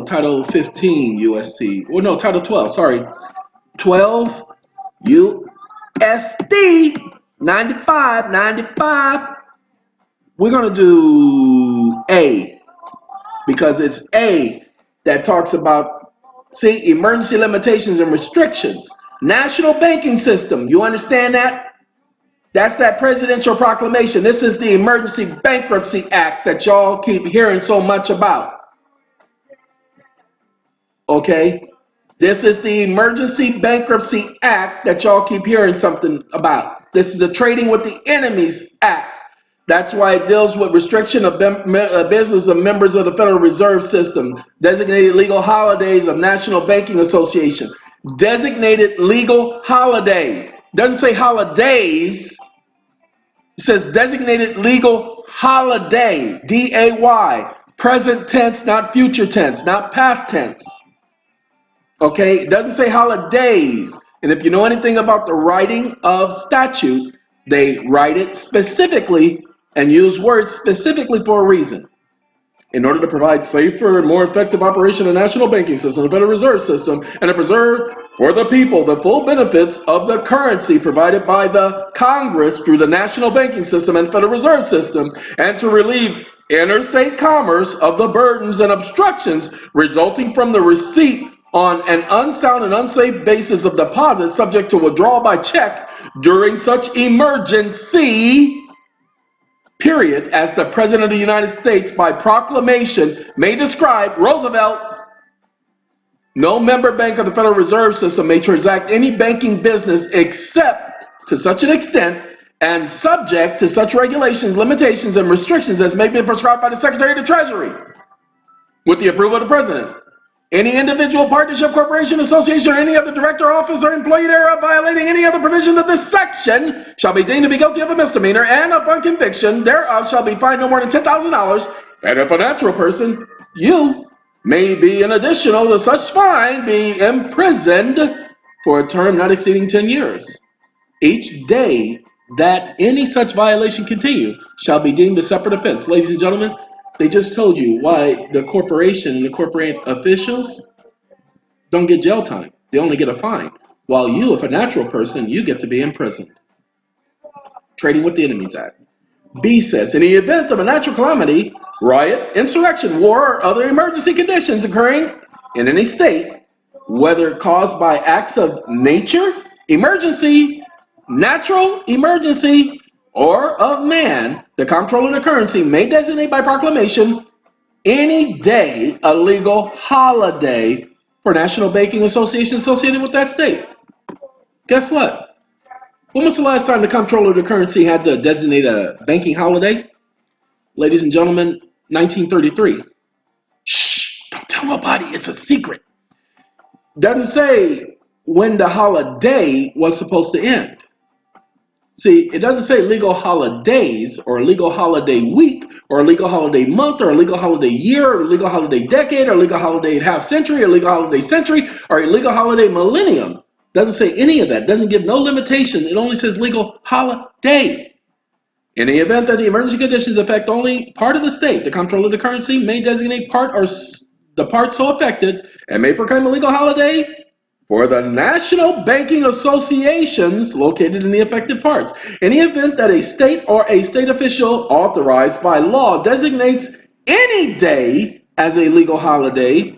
Title 15 USC, well, no, Title 12, sorry, 12 USD 95. We're going to do A because it's A that talks about, see, emergency limitations and restrictions. National banking system, you understand that? That's that presidential proclamation. This is the Emergency Bankruptcy Act that y'all keep hearing so much about. Okay? This is the Emergency Bankruptcy Act that y'all keep hearing something about. This is the Trading with the Enemies Act. That's why it deals with restriction of business of members of the Federal Reserve System, designated legal holidays of National Banking Association. Designated legal holiday. Doesn't say holidays. It says designated legal holiday, D-A-Y, present tense, not future tense, not past tense. Okay, it doesn't say holidays. And if you know anything about the writing of statute, they write it specifically and use words specifically for a reason. In order to provide safer and more effective operation of the national banking system, the Federal Reserve System, and to preserve for the people the full benefits of the currency provided by the Congress through the national banking system and Federal Reserve System, and to relieve interstate commerce of the burdens and obstructions resulting from the receipt on an unsound and unsafe basis of deposits subject to withdrawal by check during such emergency period as the President of the United States by proclamation may describe. Roosevelt, no member bank of the Federal Reserve System may transact any banking business except to such an extent and subject to such regulations, limitations, and restrictions as may be prescribed by the Secretary of the Treasury with the approval of the President. Any individual, partnership, corporation, association, or any other director, office, or employee thereof violating any other provision of this section shall be deemed to be guilty of a misdemeanor, and upon conviction thereof shall be fined no more than $10,000. And if a natural person, you may be in additional to such fine be imprisoned for a term not exceeding 10 years. Each day that any such violation continue shall be deemed a separate offense. Ladies and gentlemen, they just told you why the corporation and the corporate officials don't get jail time. They only get a fine. While you, if a natural person, you get to be imprisoned. Trading with the Enemies Act. B says, in the event of a natural calamity, riot, insurrection, war, or other emergency conditions occurring in any state, whether caused by acts of nature, emergency, natural emergency, or of man, the comptroller of the currency may designate by proclamation any day a legal holiday for national banking association associated with that state. Guess what? When was the last time the comptroller of the currency had to designate a banking holiday? Ladies and gentlemen, 1933. Shh, don't tell nobody, it's a secret. Doesn't say when the holiday was supposed to end. See, it doesn't say legal holidays or legal holiday week or legal holiday month or legal holiday year or legal holiday decade or legal holiday half century or legal holiday century or a legal holiday millennium. Doesn't say any of that. Doesn't give no limitation. It only says legal holiday. In the event that the emergency conditions affect only part of the state, the comptroller of the currency may designate part or the part so affected and may proclaim a legal holiday for the national banking associations located in the affected parts. In the event that a state or a state official authorized by law designates any day as a legal holiday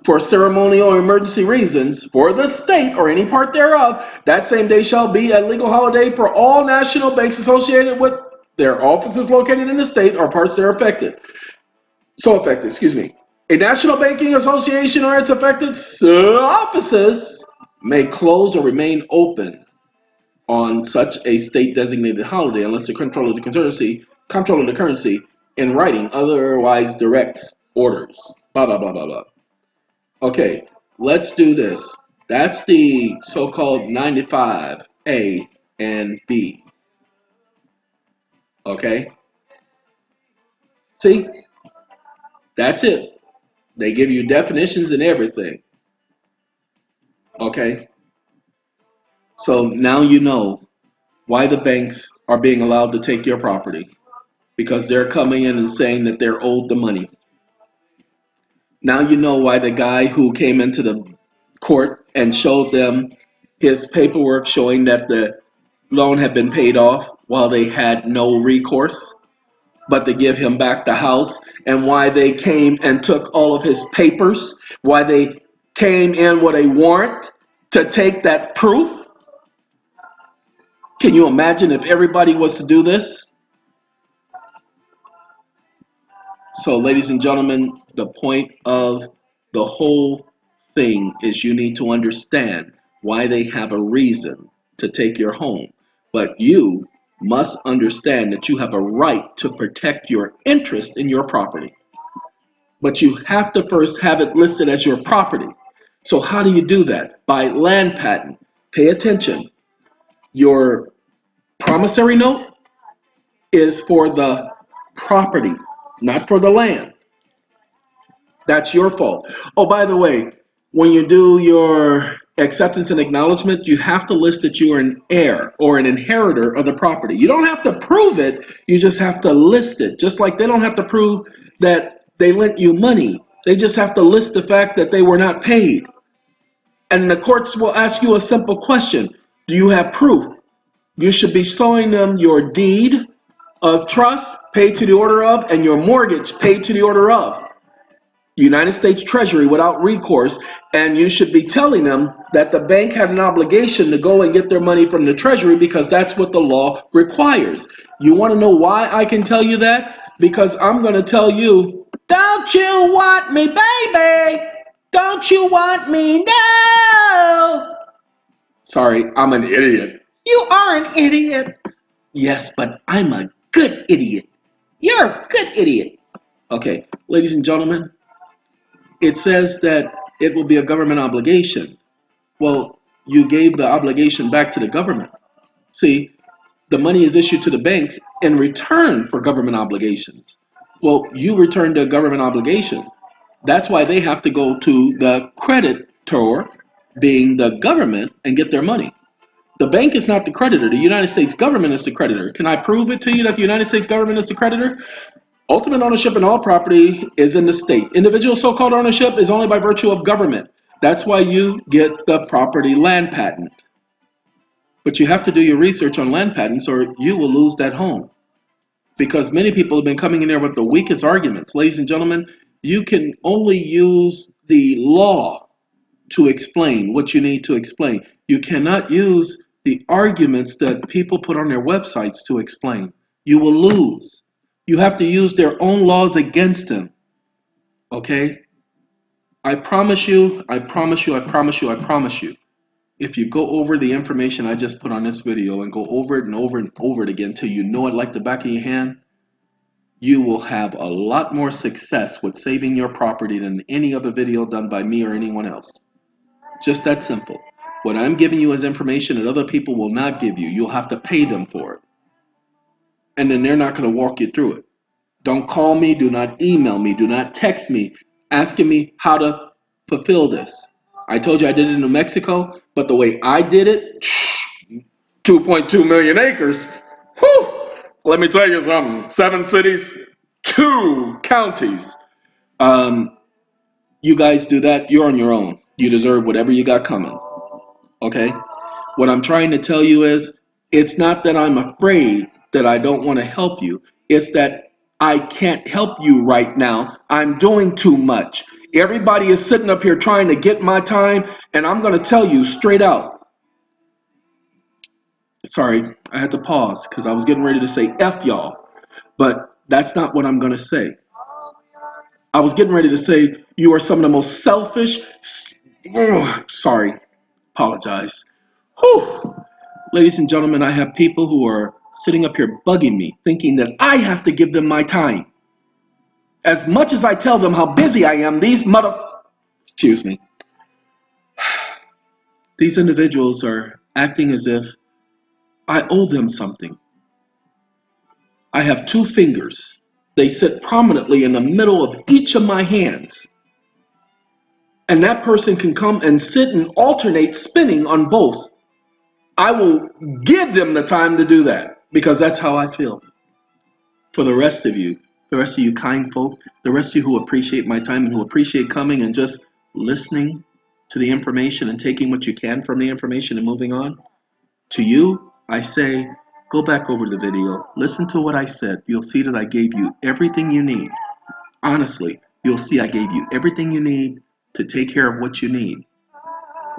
for ceremonial or emergency reasons for the state or any part thereof, that same day shall be a legal holiday for all national banks associated with their offices located in the state or parts that are affected. A national banking association or its affected offices may close or remain open on such a state designated holiday unless the control of the currency in writing otherwise directs orders. Blah blah blah blah blah. Okay, let's do this. That's the so-called 95A and B. Okay? See? That's it. They give you definitions and everything. Okay? So now you know why the banks are being allowed to take your property because they're coming in and saying that they're owed the money. Now you know why the guy who came into the court and showed them his paperwork showing that the loan had been paid off while they had no recourse but to give him back the house, and why they came and took all of his papers, why they came in with a warrant to take that proof. Can you imagine if everybody was to do this? So, ladies and gentlemen, the point of the whole thing is you need to understand why they have a reason to take your home. But you must understand that you have a right to protect your interest in your property. But you have to first have it listed as your property. So, how do you do that? By land patent. Pay attention. Your promissory note is for the property, not for the land. That's your fault. Oh, by the way, when you do your acceptance and acknowledgement, you have to list that you are an heir or an inheritor of the property. You don't have to prove it, you just have to list it. Just like they don't have to prove that they lent you money, they just have to list the fact that they were not paid. And the courts will ask you a simple question: do you have proof? You should be showing them your deed of trust paid to the order of and your mortgage paid to the order of United States Treasury without recourse, and you should be telling them that the bank had an obligation to go and get their money from the Treasury because that's what the law requires. You want to know why I can tell you that? Because I'm going to tell you, don't you want me, baby? Don't you want me? No! Sorry, I'm an idiot. You are an idiot. Yes, but I'm a good idiot. You're a good idiot. Okay, ladies and gentlemen, it says that it will be a government obligation. Well, you gave the obligation back to the government. See, the money is issued to the banks in return for government obligations. Well, you returned a government obligation. That's why they have to go to the creditor, being the government, and get their money. The bank is not the creditor. The United States government is the creditor. Can I prove it to you that the United States government is the creditor? Ultimate ownership in all property is in the state. Individual so-called ownership is only by virtue of government. That's why you get the property land patent. But you have to do your research on land patents or you will lose that home. Because many people have been coming in there with the weakest arguments. Ladies and gentlemen, you can only use the law to explain what you need to explain. You cannot use the arguments that people put on their websites to explain. You will lose. You have to use their own laws against them. Okay? I promise you, I promise you, I promise you, I promise you. If you go over the information I just put on this video and go over it and over and over it again till you know it like the back of your hand, you will have a lot more success with saving your property than any other video done by me or anyone else. Just that simple. What I'm giving you is information that other people will not give you. You'll have to pay them for it. And then they're not going to walk you through it. Don't call me, do not email me, do not text me asking me how to fulfill this. I told you I did it in New Mexico, but the way I did it, 2.2 million acres. Whew, let me tell you something. 7 cities, 2 counties. You guys do that, you're on your own. You deserve whatever you got coming. Okay? What I'm trying to tell you is, it's not that I'm afraid that I don't want to help you. It's that I can't help you right now. I'm doing too much. Everybody is sitting up here trying to get my time, and I'm going to tell you straight out. Sorry, I had to pause because I was getting ready to say F y'all, but that's not what I'm going to say. I was getting ready to say you are some of the most selfish, sorry, apologize. Whew. Ladies and gentlemen, I have people who are sitting up here bugging me, thinking that I have to give them my time. As much as I tell them how busy I am, excuse me, these individuals are acting as if I owe them something. I have two fingers. They sit prominently in the middle of each of my hands. And that person can come and sit and alternate spinning on both. I will give them the time to do that because that's how I feel. For the rest of you kind folk, the rest of you who appreciate my time and who appreciate coming and just listening to the information and taking what you can from the information and moving on, to you, I say, go back over the video, listen to what I said. You'll see that I gave you everything you need. Honestly, you'll see I gave you everything you need to take care of what you need.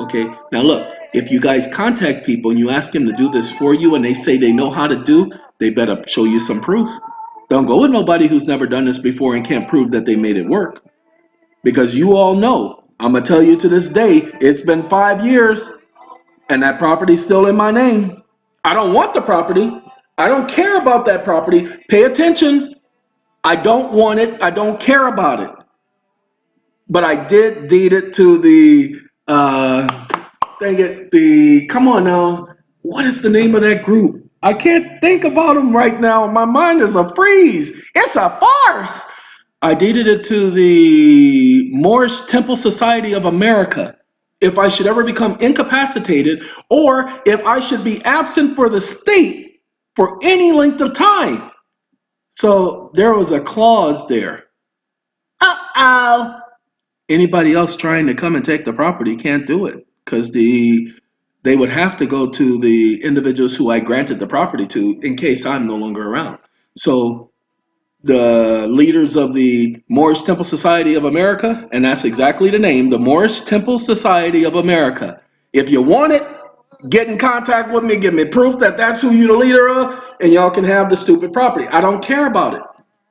Okay, now look, if you guys contact people and you ask them to do this for you and they say they know how to do, they better show you some proof. Don't go with nobody who's never done this before and can't prove that they made it work. Because you all know, I'm going to tell you to this day, it's been 5 years and that property's still in my name. I don't want the property. I don't care about that property. Pay attention. I don't want it. I don't care about it. But I did deed it to come on now, what is the name of that group? I can't think about them right now. My mind is a freeze. It's a farce. I deeded it to the Moorish Temple Society of America. If I should ever become incapacitated or if I should be absent for the state for any length of time. So there was a clause there. Uh-oh. Anybody else trying to come and take the property can't do it because they would have to go to the individuals who I granted the property to in case I'm no longer around. So the leaders of the Moorish Temple Society of America, and that's exactly the name, the Moorish Temple Society of America. If you want it, get in contact with me, give me proof that that's who you're the leader of, and y'all can have the stupid property. I don't care about it.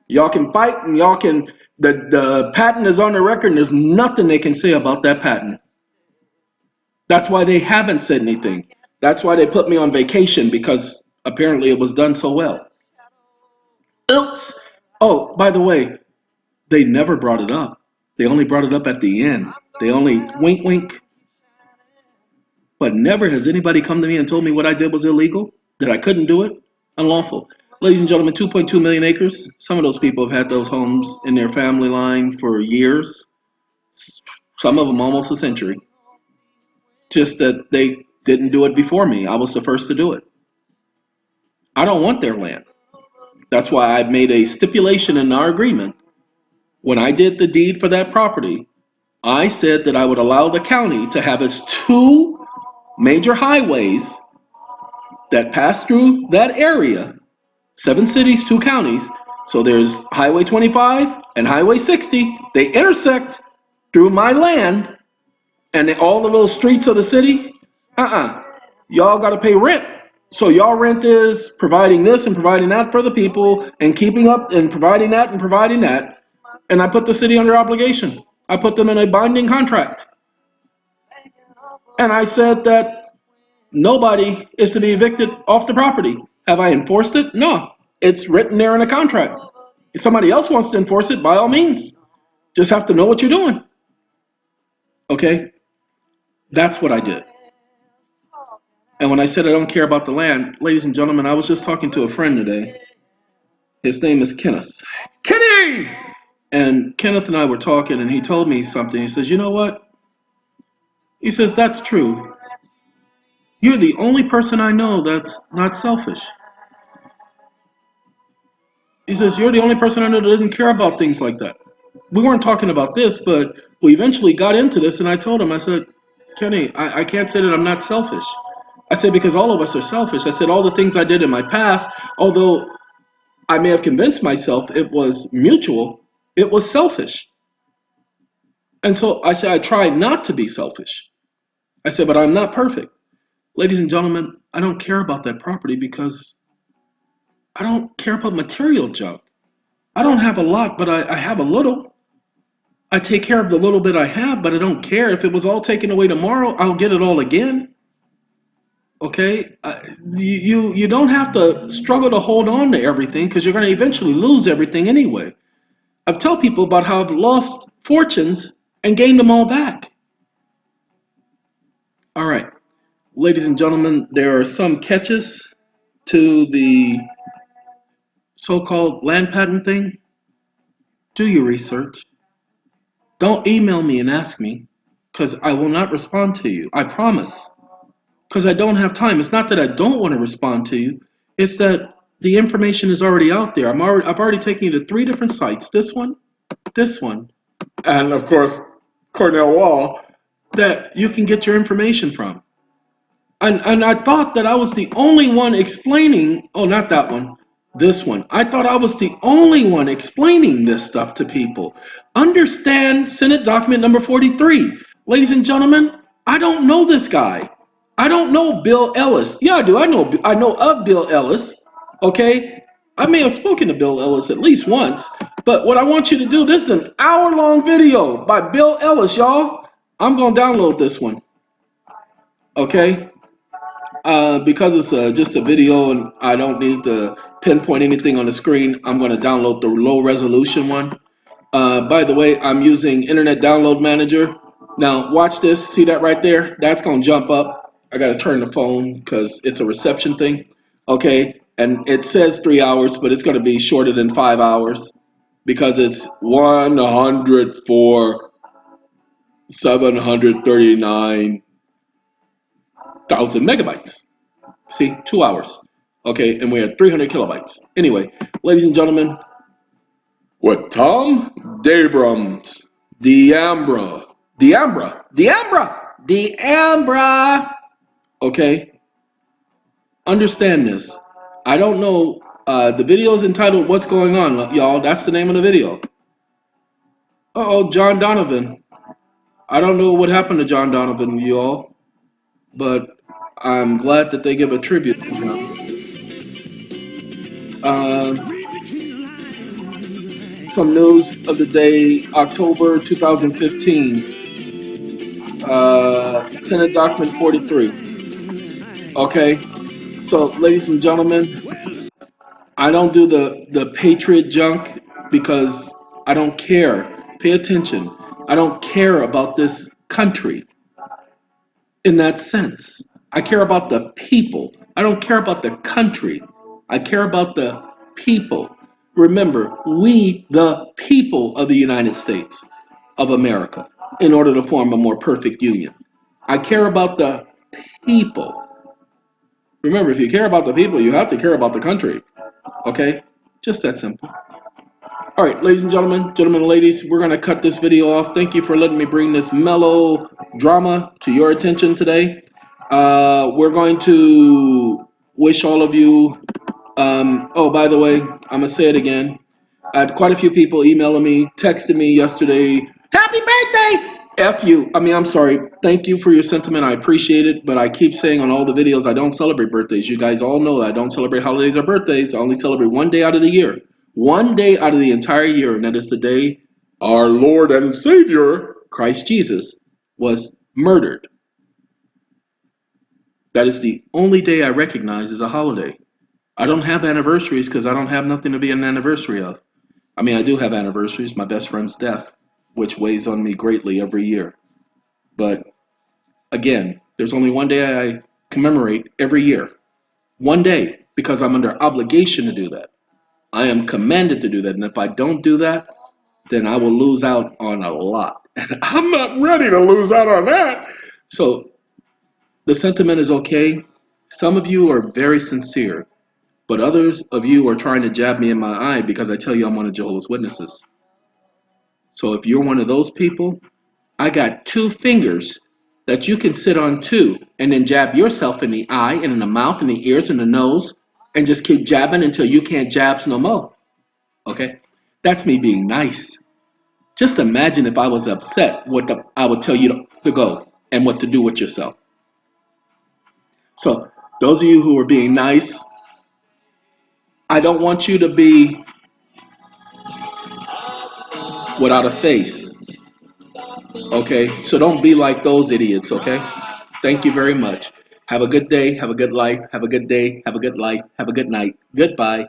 Y'all can fight and y'all can, the patent is on the record and there's nothing they can say about that patent. That's why they haven't said anything. That's why they put me on vacation because apparently it was done so well. Oops. Oh, by the way, they never brought it up. They only brought it up at the end. They only wink, wink. But never has anybody come to me and told me what I did was illegal, that I couldn't do it, unlawful. Ladies and gentlemen, 2.2 million acres. Some of those people have had those homes in their family line for years. Some of them almost a century. Just that they didn't do it before me. I was the first to do it. I don't want their land. That's why I made a stipulation in our agreement. When I did the deed for that property, I said that I would allow the county to have its two major highways that pass through that area, 7 cities, 2 counties. So there's Highway 25 and Highway 60. They intersect through my land and all the little streets of the city. Y'all got to pay rent. So y'all rent is providing this and providing that for the people and keeping up and providing that and providing that. And I put the city under obligation. I put them in a binding contract. And I said that nobody is to be evicted off the property. Have I enforced it? No. It's written there in a contract. If somebody else wants to enforce it, by all means. Just have to know what you're doing. Okay? That's what I did. And when I said I don't care about the land, ladies and gentlemen, I was just talking to a friend today. His name is Kenneth. Kenny! And Kenneth and I were talking, and he told me something. He says, you know what? He says, that's true. You're the only person I know that's not selfish. He says, you're the only person I know that doesn't care about things like that. We weren't talking about this, but we eventually got into this, and I told him, I said, Kenny, I can't say that I'm not selfish. I said, because all of us are selfish. I said, all the things I did in my past, although I may have convinced myself it was mutual, it was selfish. And so I said, I tried not to be selfish. I said, but I'm not perfect. Ladies and gentlemen, I don't care about that property because I don't care about material junk. I don't have a lot, but I have a little. I take care of the little bit I have, but I don't care. If it was all taken away tomorrow, I'll get it all again. Okay, you don't have to struggle to hold on to everything because you're going to eventually lose everything anyway. I've told people about how I've lost fortunes and gained them all back. All right, ladies and gentlemen, there are some catches to the so-called land patent thing. Do your research. Don't email me and ask me because I will not respond to you. I promise. Because I don't have time. It's not that I don't want to respond to you. It's that the information is already out there. I've already taken you to 3 different sites. This one, and of course Cornell Wall that you can get your information from. And I thought that I was the only one explaining, oh, not that one, this one. I thought I was the only one explaining this stuff to people. Understand Senate document number 43. Ladies and gentlemen, I don't know this guy. I don't know Bill Ellis. Yeah, I do. I know of Bill Ellis. Okay? I may have spoken to Bill Ellis at least once. But what I want you to do, this is an hour-long video by Bill Ellis, y'all. I'm going to download this one. Okay? Because it's just a video and I don't need to pinpoint anything on the screen, I'm going to download the low resolution one. By the way, I'm using Internet Download Manager. Now, watch this. See that right there? That's going to jump up. I got to turn the phone because it's a reception thing. Okay, and it says 3 hours, but it's going to be shorter than 5 hours because it's 100 for 739,000 megabytes. See, 2 hours. Okay, and we're at 300 kilobytes. Anyway, ladies and gentlemen, with Tom Dabrams, Deambra. Okay, understand this. I don't know. The video is entitled "What's Going On," y'all. That's the name of the video. Uh-oh, John Donovan. I don't know what happened to John Donovan, y'all, but I'm glad that they give a tribute to him. Some news of the day, October 2015, Senate Document 43. Okay, so ladies and gentlemen, I don't do the patriot junk because I don't care. Pay attention. I don't care about this country in that sense. I care about the people. I don't care about the country. I care about the people. Remember, we, the people of the United States of America, in order to form a more perfect union. I care about the people. Remember, if you care about the people, you have to care about the country. Okay? Just that simple. All right, ladies and gentlemen and ladies, we're going to cut this video off. Thank you for letting me bring this mellow drama to your attention today. We're going to wish all of you, oh, by the way, I'm going to say it again. I had quite a few people emailing me, texting me yesterday, happy birthday! F you. I'm sorry. Thank you for your sentiment. I appreciate it. But I keep saying on all the videos, I don't celebrate birthdays. You guys all know that I don't celebrate holidays or birthdays. I only celebrate one day out of the year. One day out of the entire year, and that is the day our Lord and Savior, Christ Jesus, was murdered. That is the only day I recognize as a holiday. I don't have anniversaries because I don't have nothing to be an anniversary of. I do have anniversaries, my best friend's death, which weighs on me greatly every year. But again, there's only one day I commemorate every year. One day, because I'm under obligation to do that. I am commanded to do that. And if I don't do that, then I will lose out on a lot. And I'm not ready to lose out on that. So the sentiment is okay. Some of you are very sincere, but others of you are trying to jab me in my eye because I tell you I'm one of Jehovah's Witnesses. So if you're one of those people, I got 2 fingers that you can sit on too and then jab yourself in the eye and in the mouth and the ears and the nose and just keep jabbing until you can't jabs no more. Okay? That's me being nice. Just imagine if I was upset, I would tell you to go and what to do with yourself. So those of you who are being nice, I don't want you to be without a face. Okay? So don't be like those idiots, okay? Thank you very much. Have a good day. Have a good life. Have a good day. Have a good life. Have a good night. Goodbye.